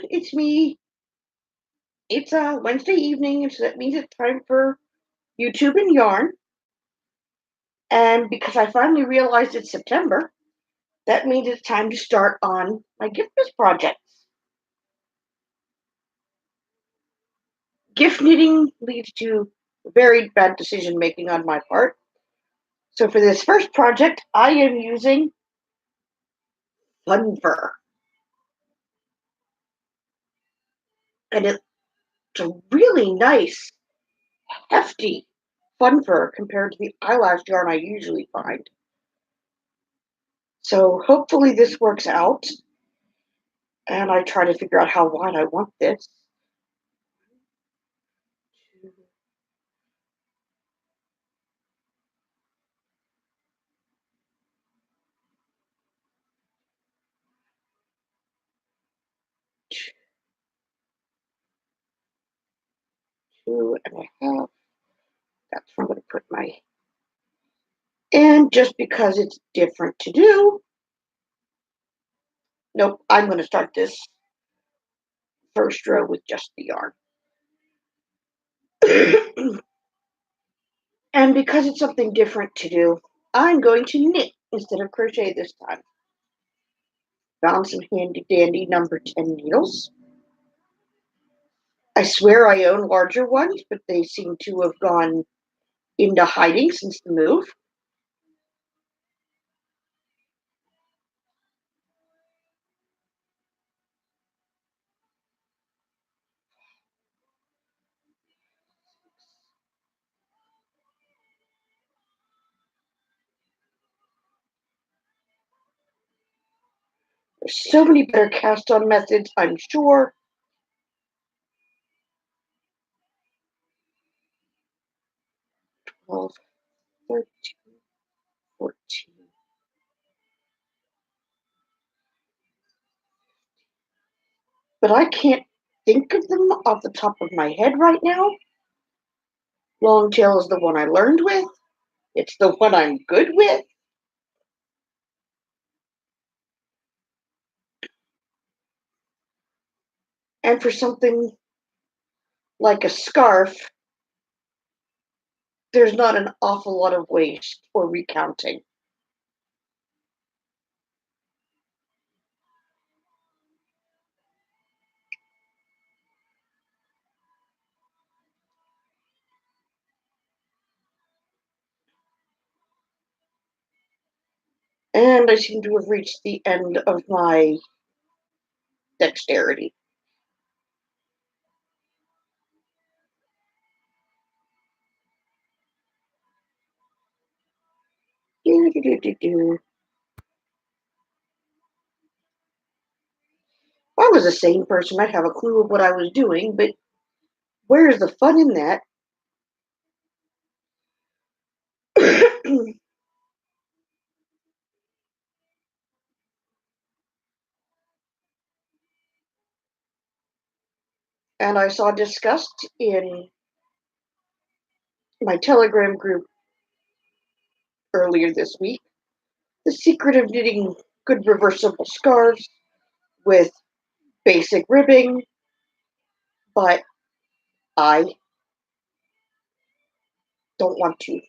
it's me. It's Wednesday evening, and so that means it's time for YouTube and yarn. And because I finally realized it's September, that means it's time to start on my Giftmas projects. Gift knitting leads to very bad decision making on my part. So for this first project, I am using fun fur, and it's a really nice, hefty fun fur compared to the eyelash yarn I usually find. So hopefully this works out, and I try to figure out how wide I want this. Two and a half. That's where I'm going to put my. And just because it's different to do, nope, I'm going to start this first row with just the yarn. And because it's something different to do, I'm going to knit instead of crochet this time. Found some handy dandy number 10 needles. I swear I own larger ones, but they seem to have gone into hiding since the move. There's so many better cast on methods, I'm sure. 12, 13, 14. But I can't think of them off the top of my head right now. Longtail is the one I learned with. It's the one I'm good with. And for something like a scarf, there's not an awful lot of waste or recounting. And I seem to have reached the end of my dexterity. If I was a sane person, I'd have a clue of what I was doing, but where's the fun in that? And I saw discussed in my Telegram group earlier this week the secret of knitting good reversible scarves with basic ribbing, but I don't want to.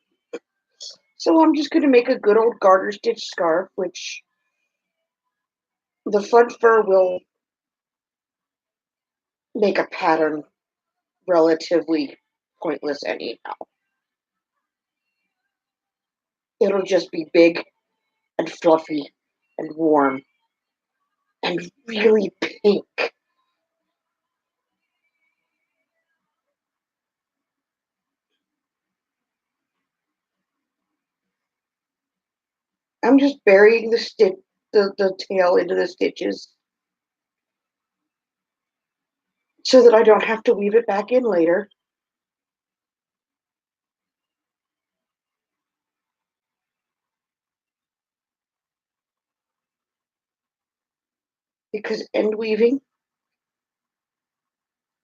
So I'm just going to make a good old garter stitch scarf, which the fun fur will make a pattern relatively pointless anyhow. It'll just be big and fluffy and warm and really pink. I'm just burying the tail into the stitches so that I don't have to weave it back in later. Because end weaving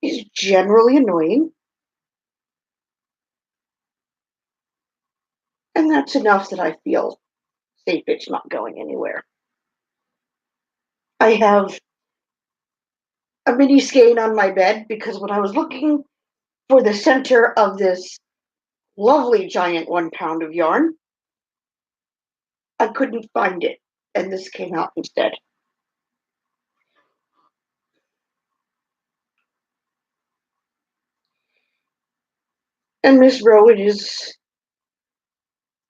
is generally annoying, and that's enough that I feel safe it's not going anywhere. I have a mini skein on my bed because when I was looking for the center of this lovely giant 1 pound of yarn, I couldn't find it, and this came out instead. And Miss Rowan is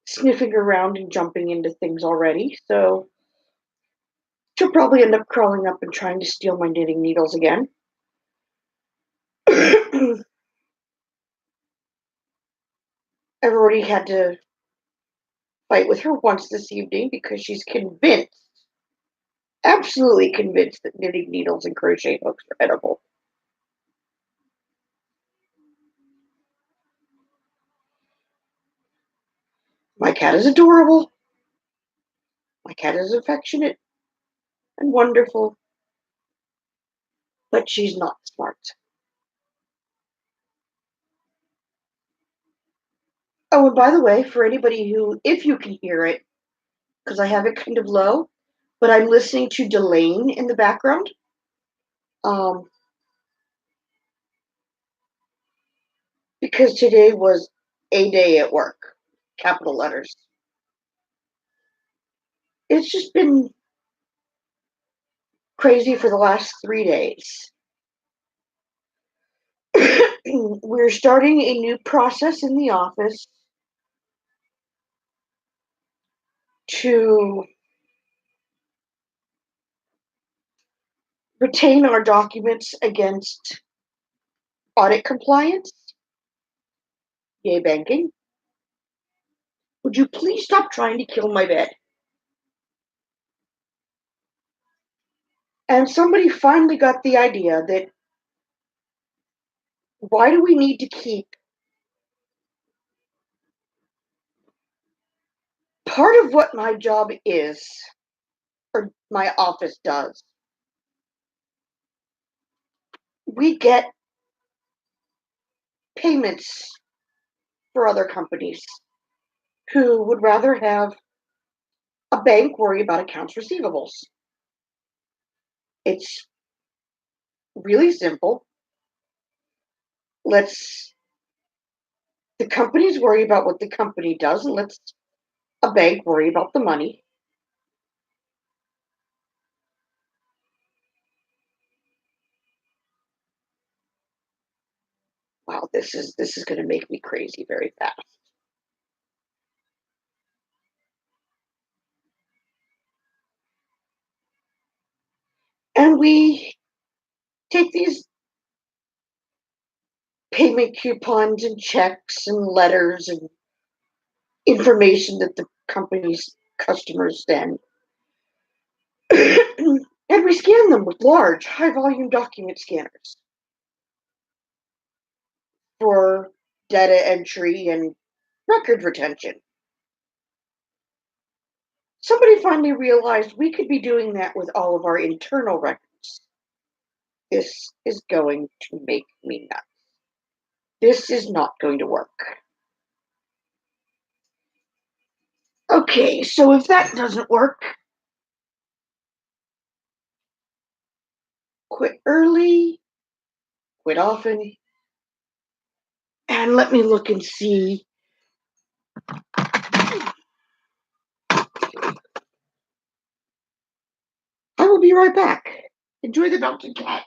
sniffing around and jumping into things already, so she'll probably end up crawling up and trying to steal my knitting needles again. I've already had to fight with her once this evening because she's convinced, absolutely convinced, that knitting needles and crochet hooks are edible. My cat is adorable. My cat is affectionate and wonderful, but she's not smart. Oh, and by the way, for anybody who, if you can hear it, because I have it kind of low, but I'm listening to Delane in the background. Um, because today was a day at work, capital letters. It's just been crazy for the last 3 days. We're starting a new process in the office to retain our documents against audit compliance. Yay, banking. Would you please stop trying to kill my bed? And somebody finally got the idea that why do we need to keep part of what my job is, or my office does? We get payments for other companies who would rather have a bank worry about accounts receivables. It's really simple. Let's the companies worry about what the company does, and let's a bank worry about the money. Wow, this is going to make me crazy very fast. And we take these payment coupons and checks and letters and information that the company's customers send, and we scan them with large, high volume document scanners for data entry and record retention. Somebody finally realized we could be doing that with all of our internal records. This is going to make me nuts. This is not going to work. Okay, so if that doesn't work, quit early, quit often, and let me look and see. I will be right back. Enjoy the mountain cat.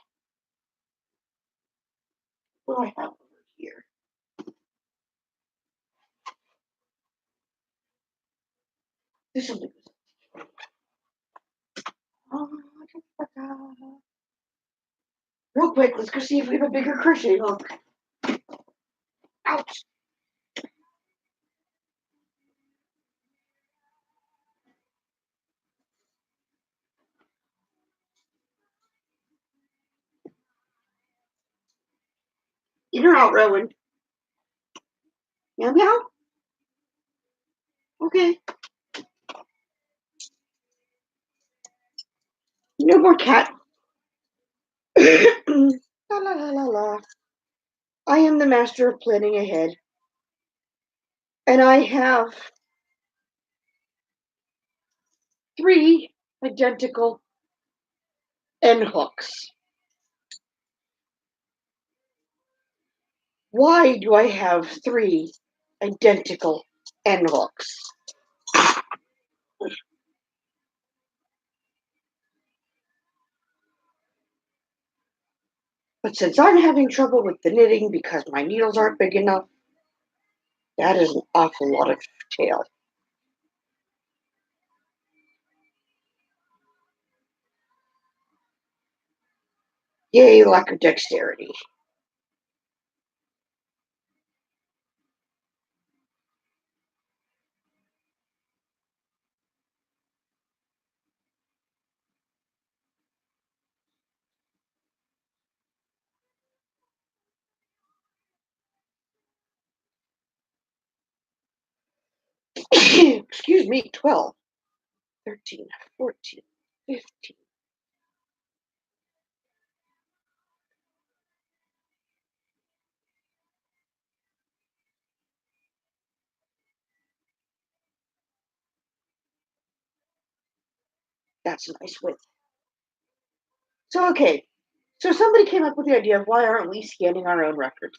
What do I have over here? This will do. Real quick, let's go see if we have a bigger crochet hook. Ouch. You're out, Rowan. Meow meow. Okay. No more cat. La la la la la. I am the master of planning ahead. And I have 3 identical end hooks. Why do I have three identical envelopes? But since I'm having trouble with the knitting because my needles aren't big enough, that is an awful lot of tail. Yay, lack of dexterity. Excuse me, 12, 13, 14, 15. That's a nice width. So, okay. So somebody came up with the idea of why aren't we scanning our own records?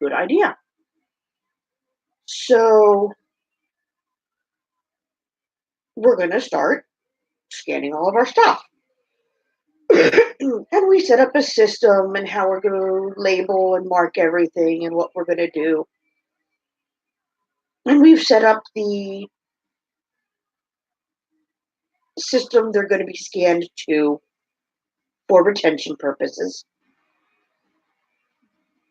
Good idea. So we're going to start scanning all of our stuff. And we set up a system and how we're going to label and mark everything and what we're going to do. And we've set up the system they're going to be scanned to for retention purposes.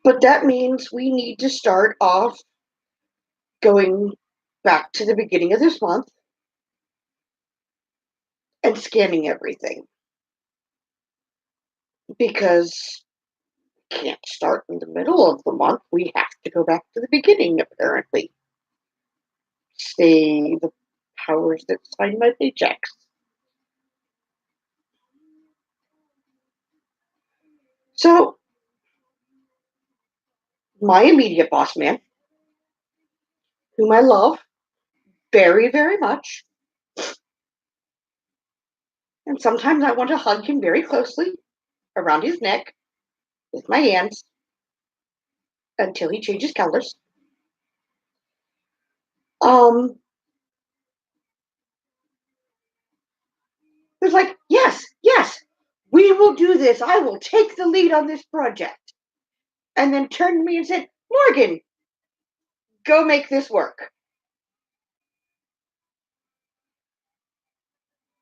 But that means we need to start off going back to the beginning of this month and scanning everything because we can't start in the middle of the month. We have to go back to the beginning, apparently. Say the powers that sign my paychecks. So, my immediate boss man, whom I love very, very much, and sometimes I want to hug him very closely around his neck with my hands until he changes colors. Um, was like, yes, yes, we will do this. I will take the lead on this project. And then turned to me and said, Morgan, go make this work.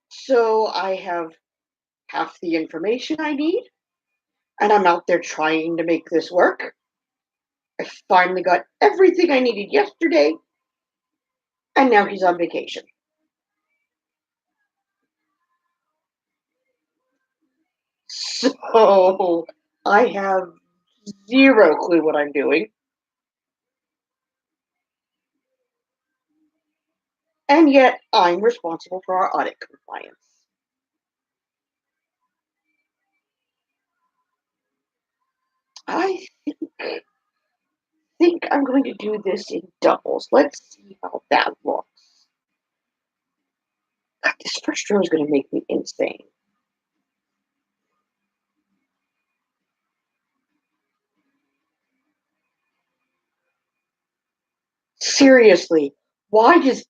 So I have half the information I need, and I'm out there trying to make this work. I finally got everything I needed yesterday, and now he's on vacation. So I have zero clue what I'm doing. And yet I'm responsible for our audit compliance. I think I'm going to do this in doubles. Let's see how that looks. God, this first row is going to make me insane. Seriously, why does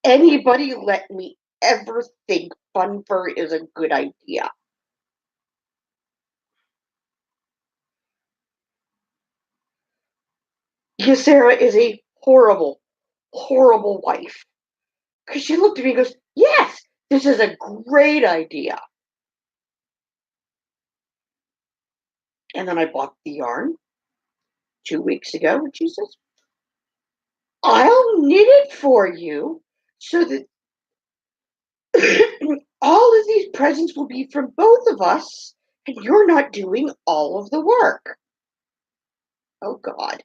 anybody let me ever think fun fur is a good idea? Sarah is a horrible, horrible wife. Because she looked at me and goes, yes, this is a great idea. And then I bought the yarn 2 weeks ago, and she says, I'll knit it for you so that all of these presents will be from both of us, and you're not doing all of the work. Oh, God.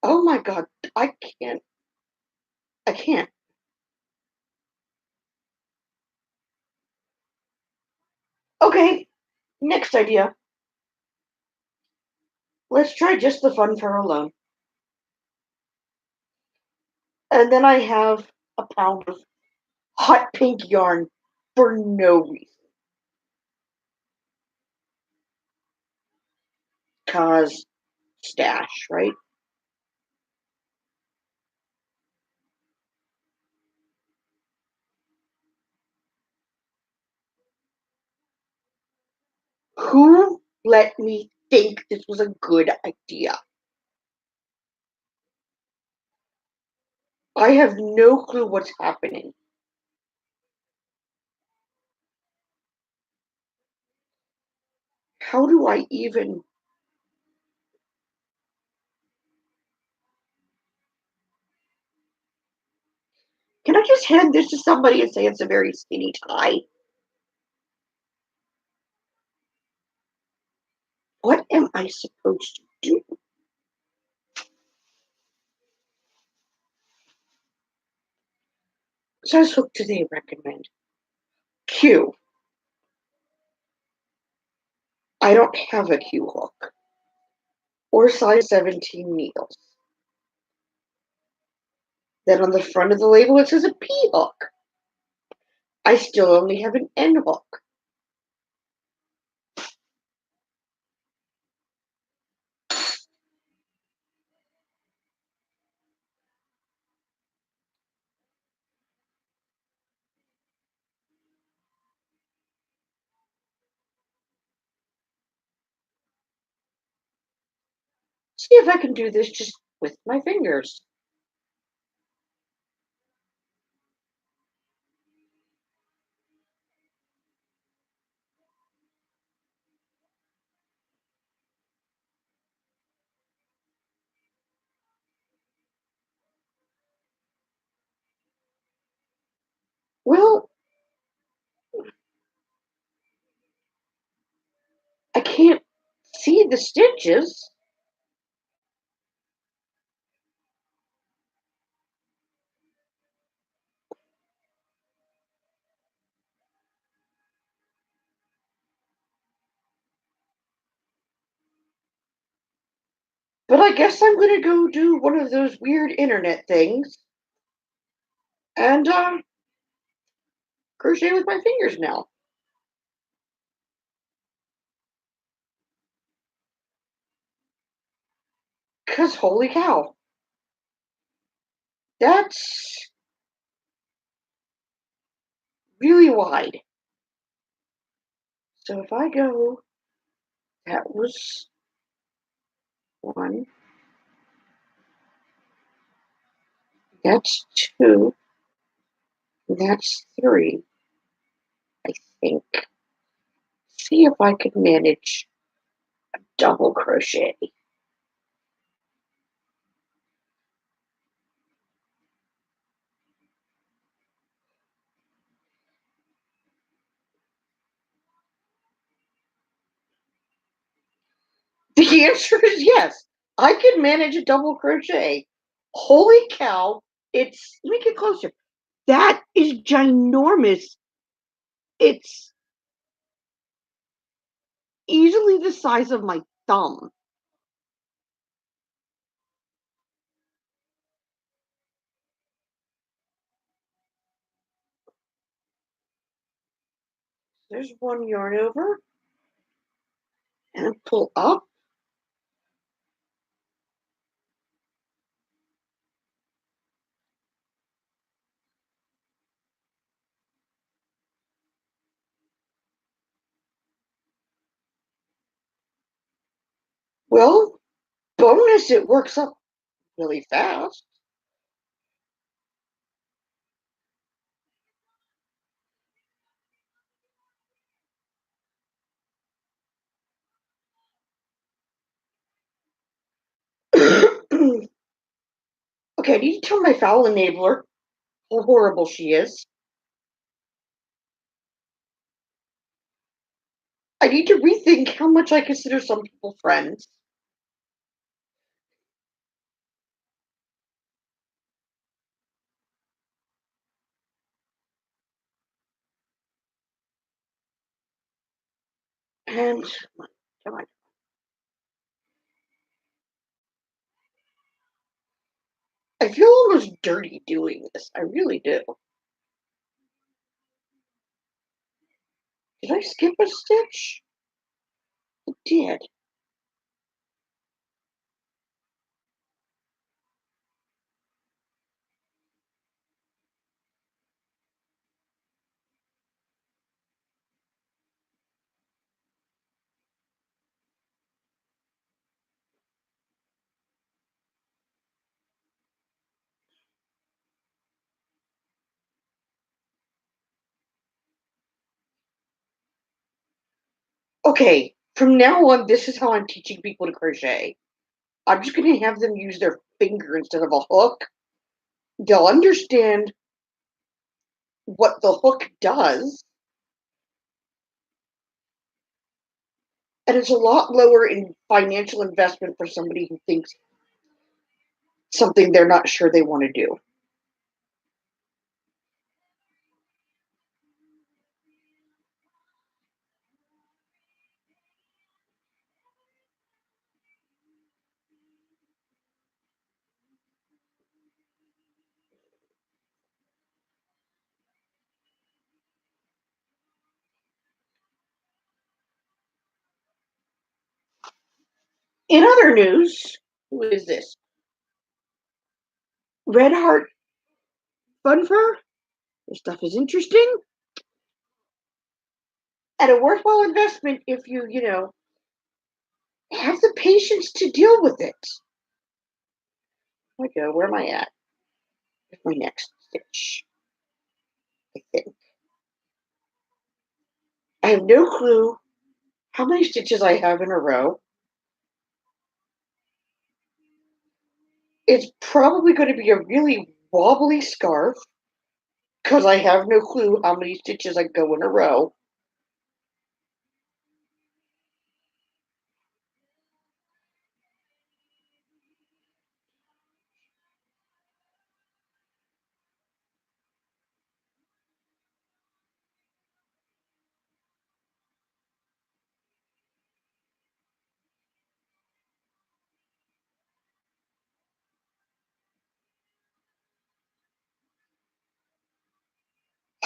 Oh, my God. I can't. I can't. Okay, next idea. Let's try just the fun fur alone. And then I have a pound of hot pink yarn. for no reason. Cause stash, right? Who let me think this was a good idea? I have no clue what's happening. How do I even can I just hand this to somebody and say it's a very skinny tie? What am I supposed to do? Size hook do they recommend? Q. I don't have a Q hook. Or size 17 needles. Then on the front of the label it says a P hook. I still only have an N hook. See if I can do this just with my fingers. Well, I can't see the stitches, but I guess I'm gonna go do one of those weird internet things and crochet with my fingers now. Cause holy cow, that's really wide. So if I go, that was one, that's two, that's three, I think. See if I could manage double crochet. The answer is yes. I can manage a double crochet. Holy cow, it's let me get closer. That is ginormous. It's easily the size of my thumb. There's one yarn over and pull up. Well, bonus, it works up really fast. Okay, I need to tell my foul enabler how horrible she is. I need to rethink how much I consider some people friends. And come on, I feel almost dirty doing this. I really do. Did I skip a stitch? I did. Okay, from now on, this is how I'm teaching people to crochet. I'm just going to have them use their finger instead of a hook. They'll understand what the hook does, and it's a lot lower in financial investment for somebody who thinks something they're not sure they want to do. In other news, who is this? Red Heart Fun Fur? This stuff is interesting and a worthwhile investment if you have the patience to deal with it. Go. Where am I at? With my next stitch, I think. I have no clue how many stitches I have in a row. It's probably going to be a really wobbly scarf because I have no clue how many stitches I go in a row.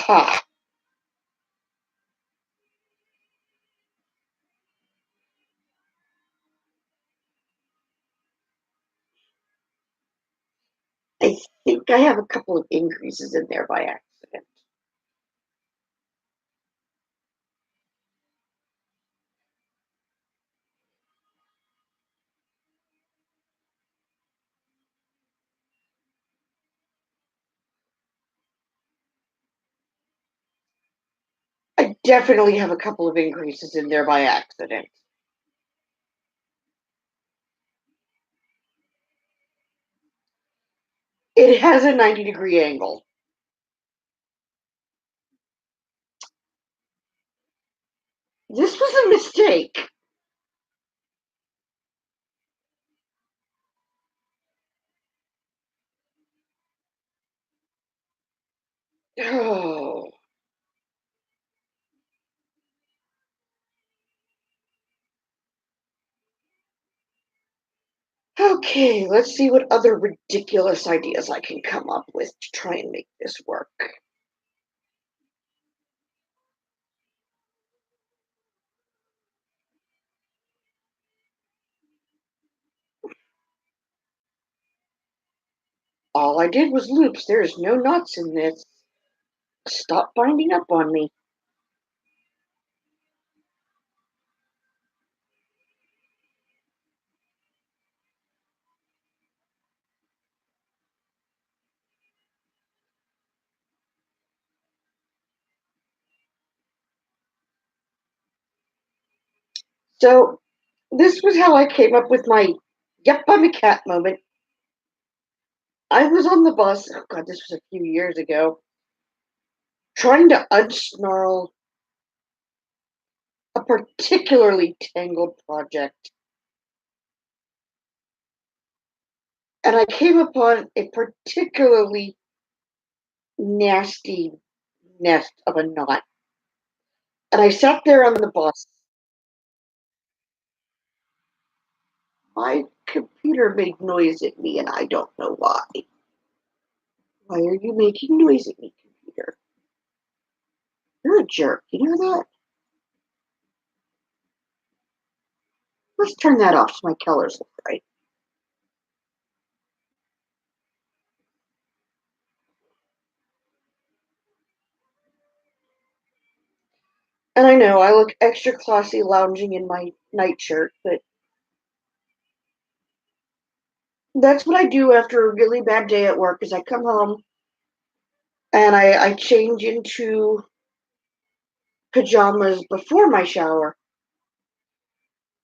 Ha! I think I have a couple of increases in there by accident. I definitely have a couple of increases in there by accident. It has a 90-degree angle. This was a mistake. Oh. Okay, let's see what other ridiculous ideas I can come up with to try and make this work. All I did was loops. There's no knots in this. Stop binding up on me. So, this was how I came up with my yep, I'm a cat moment. I was on the bus, oh god, this was a few years ago, trying to unsnarl a particularly tangled project. And I came upon a particularly nasty nest of a knot. And I sat there on the bus. My computer made noise at me, and I don't know why. Why are you making noise at me, computer? You're a jerk. You know that? Let's turn that off so my colors look right. And I know I look extra classy lounging in my nightshirt, but that's what I do after a really bad day at work is I come home and I change into pajamas before my shower,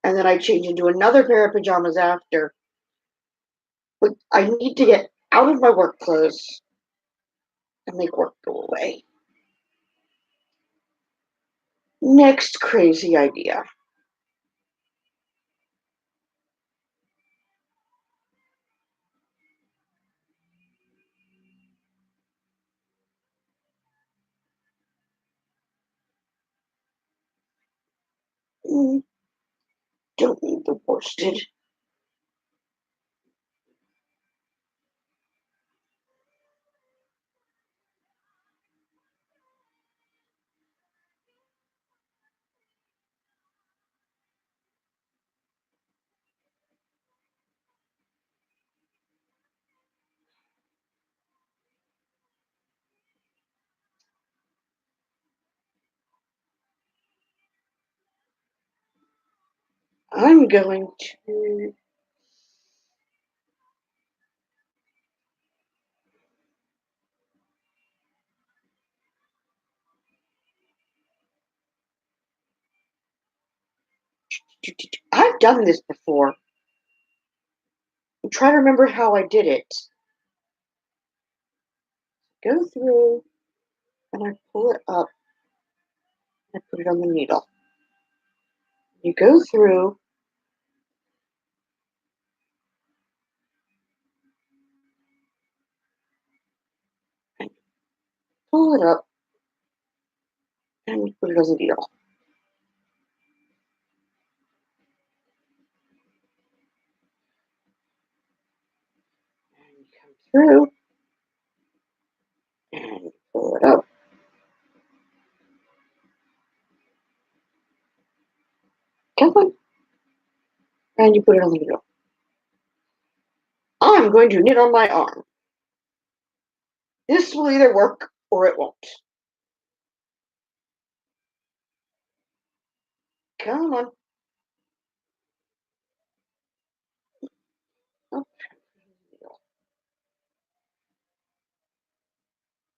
and then I change into another pair of pajamas after. But I need to get out of my work clothes and make work go away. Next crazy idea. Mm, don't need the worsted. I'm going to. I've done this before. I'm trying to remember how I did it. Go through and I pull it up and I put it on the needle. You go through and pull it up and you put it on the needle. And you come through and you pull it up. Come on. And you put it on the needle. I'm going to knit on my arm. This will either work or it won't. Come on. Oh,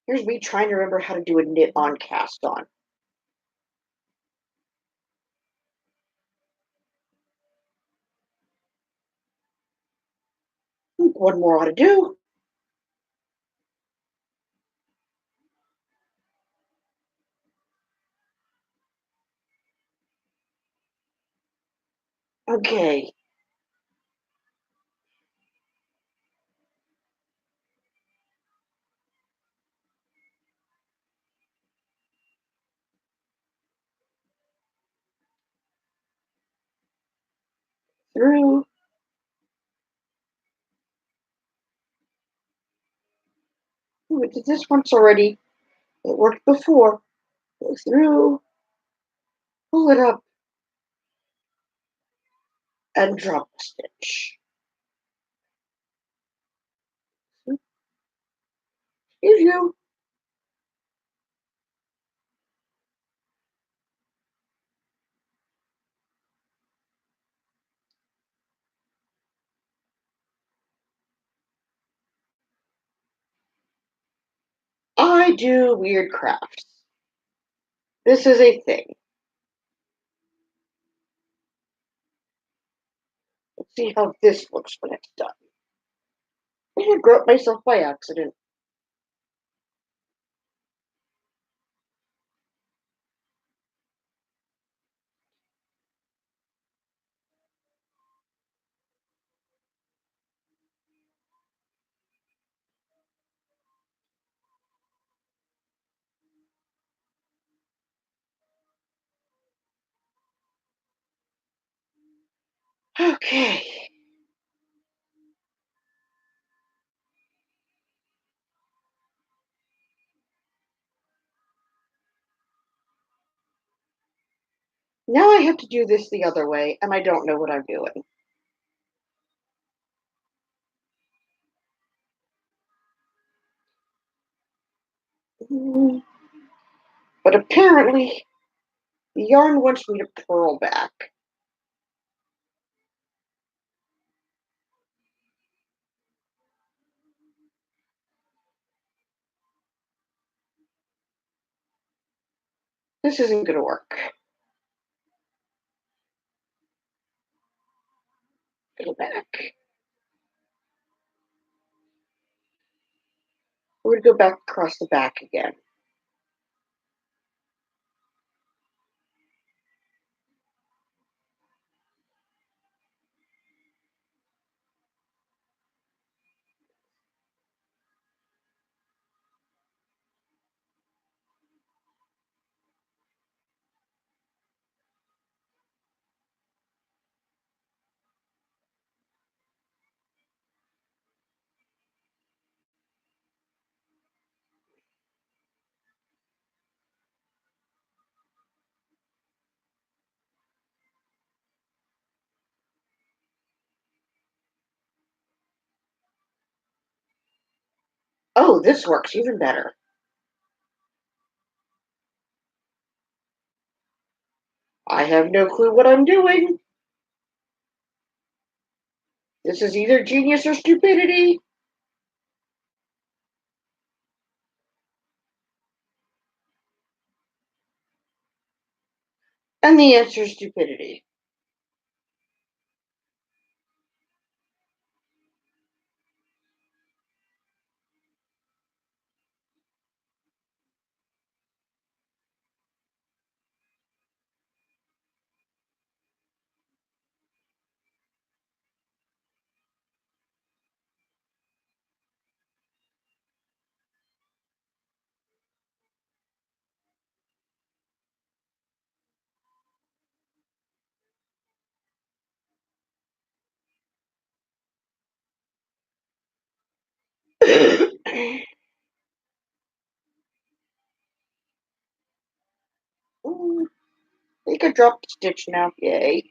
here's me trying to remember how to do a knit on cast on. One more ought to do. Okay. Through. Ooh, we did this once already. It worked before. Go through, pull it up, and drop a stitch. Excuse you. I do weird crafts. This is a thing. Let's see how this looks when it's done. I grew up myself by accident. Okay. Now I have to do this the other way, and I don't know what I'm doing. Mm, But apparently, the yarn wants me to purl back. This isn't going to work. Go back. We're going to go back across the back again. Oh, this works even better. I have no clue what I'm doing. This is either genius or stupidity. And the answer is stupidity. Ooh, I think I dropped a stitch now. Yay.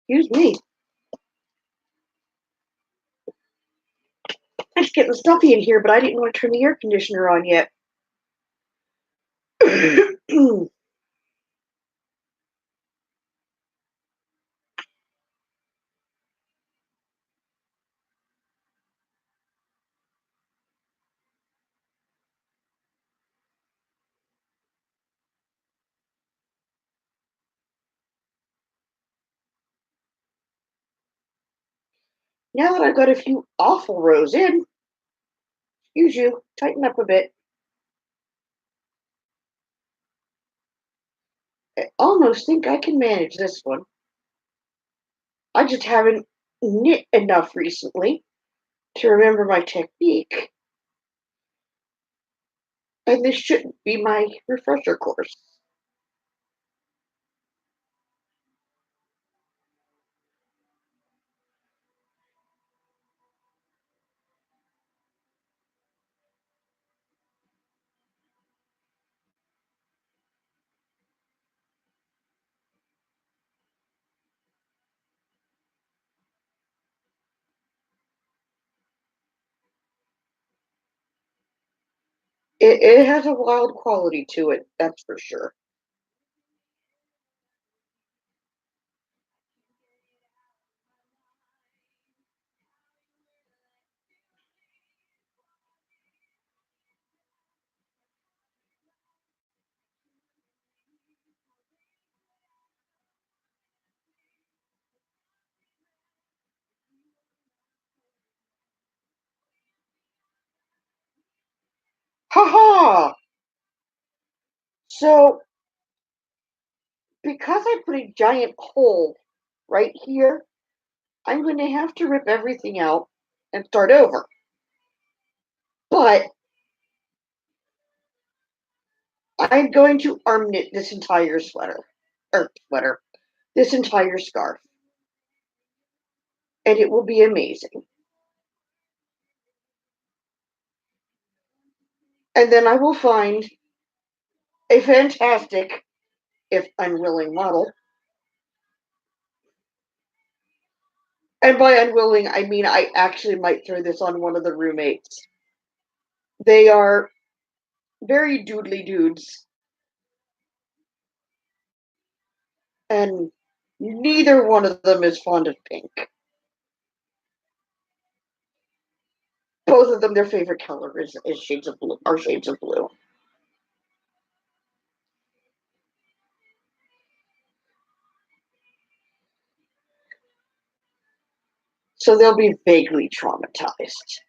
Excuse me. It's getting stuffy in here, but I didn't want to turn the air conditioner on yet. Now that I've got a few awful rows in, excuse you, tighten up a bit. I almost think I can manage this one. I just haven't knit enough recently to remember my technique, and this shouldn't be my refresher course. It has a wild quality to it, that's for sure. Ha ha! So, because I put a giant hole right here, I'm going to have to rip everything out and start over. But I'm going to arm knit this entire sweater, this entire scarf, and it will be amazing. And then I will find a fantastic, if unwilling model. And by unwilling, I mean I actually might throw this on one of the roommates. They are very doodly dudes, and neither one of them is fond of pink. Both of them, their favorite color is shades of blue, are shades of blue. So they'll be vaguely traumatized.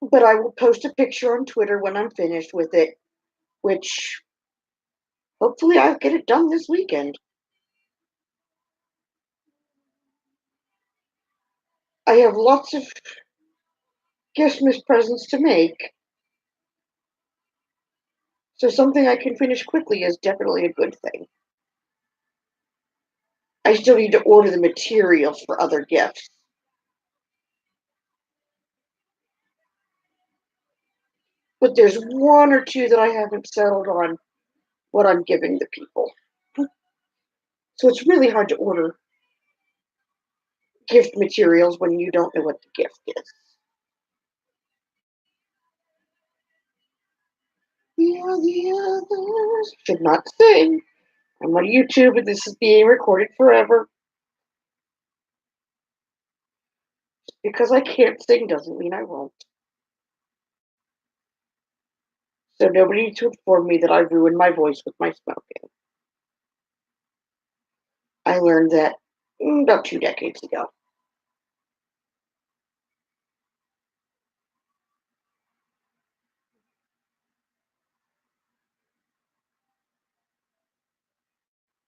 But I will post a picture on Twitter when I'm finished with it, which hopefully I'll get it done this weekend. I have lots of Giftmas presents to make, so something I can finish quickly is definitely a good thing. I still need to order the materials for other gifts. But there's one or two that I haven't settled on what I'm giving the people. So it's really hard to order gift materials when you don't know what the gift is. The others should not sing. I'm on YouTube and this is being recorded forever. Because I can't sing doesn't mean I won't. So nobody needs to inform me that I ruined my voice with my smoking. I learned that about 2 decades ago.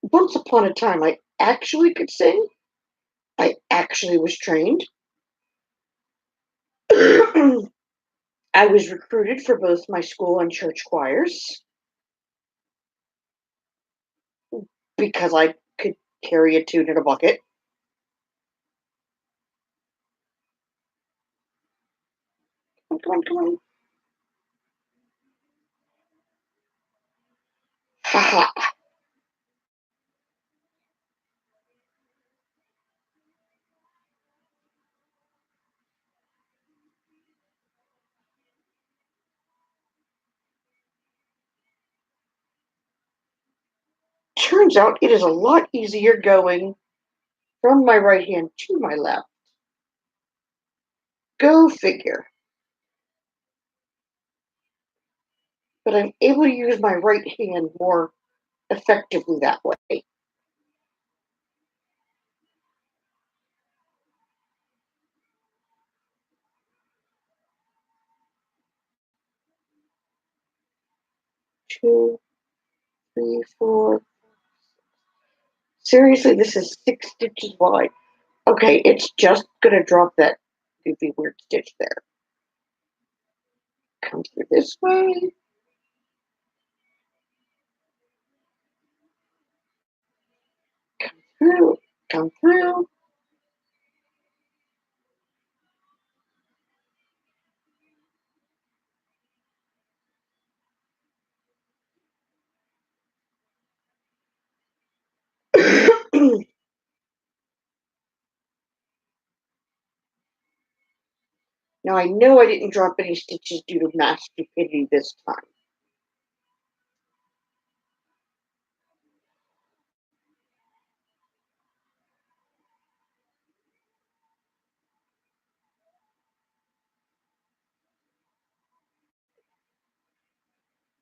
Once upon a time, I actually could sing. I actually was trained. I was recruited for both my school and church choirs because I could carry a tune in a bucket. Come on, come on. Ha ha. Turns out it is a lot easier going from my right hand to my left. Go figure. But I'm able to use my right hand more effectively that way. 2, 3, 4. Seriously, this is 6 stitches wide. Okay, it's just gonna drop that goofy weird stitch there. Come through this way. Come through. Come through. Now I know I didn't drop any stitches due to mass stupidity this time.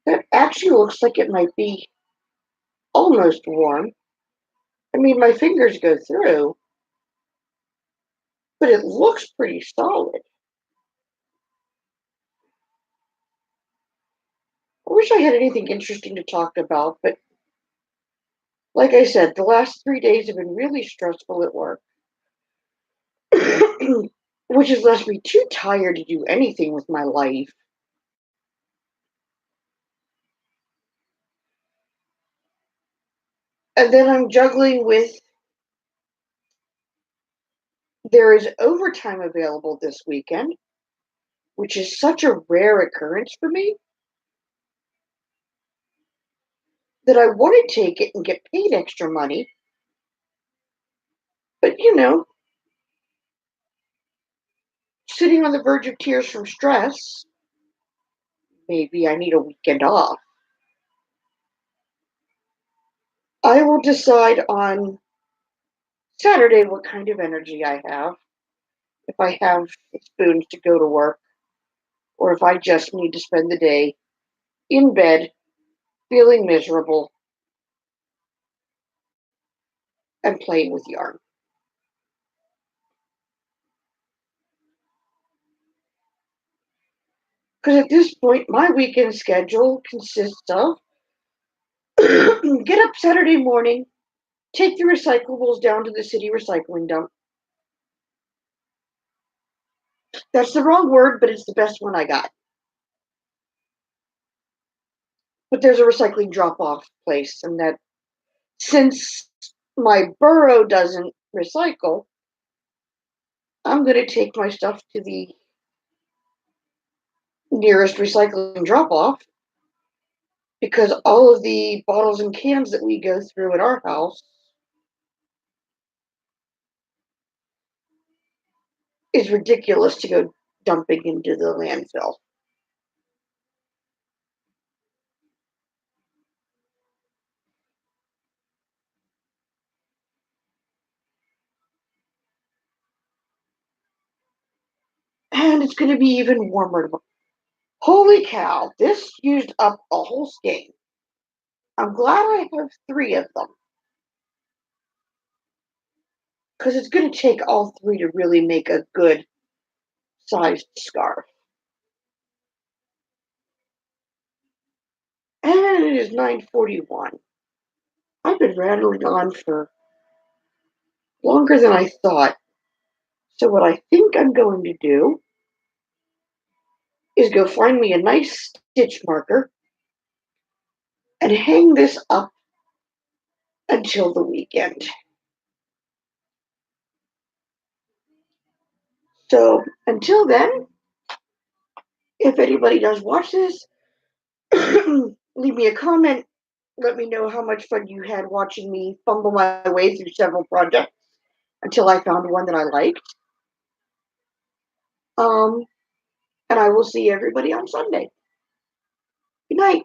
That actually looks like it might be almost warm. I mean, my fingers go through, but it looks pretty solid. I wish I had anything interesting to talk about, but Like I said, the last 3 days have been really stressful at work, which has left me too tired to do anything with my life. And then I'm juggling with there is overtime available this weekend, which is such a rare occurrence for me that I want to take it and get paid extra money. But, sitting on the verge of tears from stress, maybe I need a weekend off. I will decide on Saturday what kind of energy I have, if I have the spoons to go to work, or if I just need to spend the day in bed feeling miserable and playing with yarn. Because at this point, my weekend schedule consists of get up Saturday morning, take the recyclables down to the city recycling dump. That's the wrong word, but it's the best one I got. But there's a recycling drop off place, and that since my borough doesn't recycle, I'm going to take my stuff to the nearest recycling drop off because all of the bottles and cans that we go through at our house is ridiculous to go dumping into the landfill. And it's going to be even warmer. Holy cow, this used up a whole skein. I'm glad I have three of them because it's going to take all three to really make a good sized scarf. And it is 9:41. I've been rattling on for longer than I thought. So what I think I'm going to do is go find me a nice stitch marker and hang this up until the weekend. So until then, if anybody does watch this, leave me a comment. Let me know how much fun you had watching me fumble my way through several projects until I found one that I liked. Um, and I will see everybody on Sunday. Good night.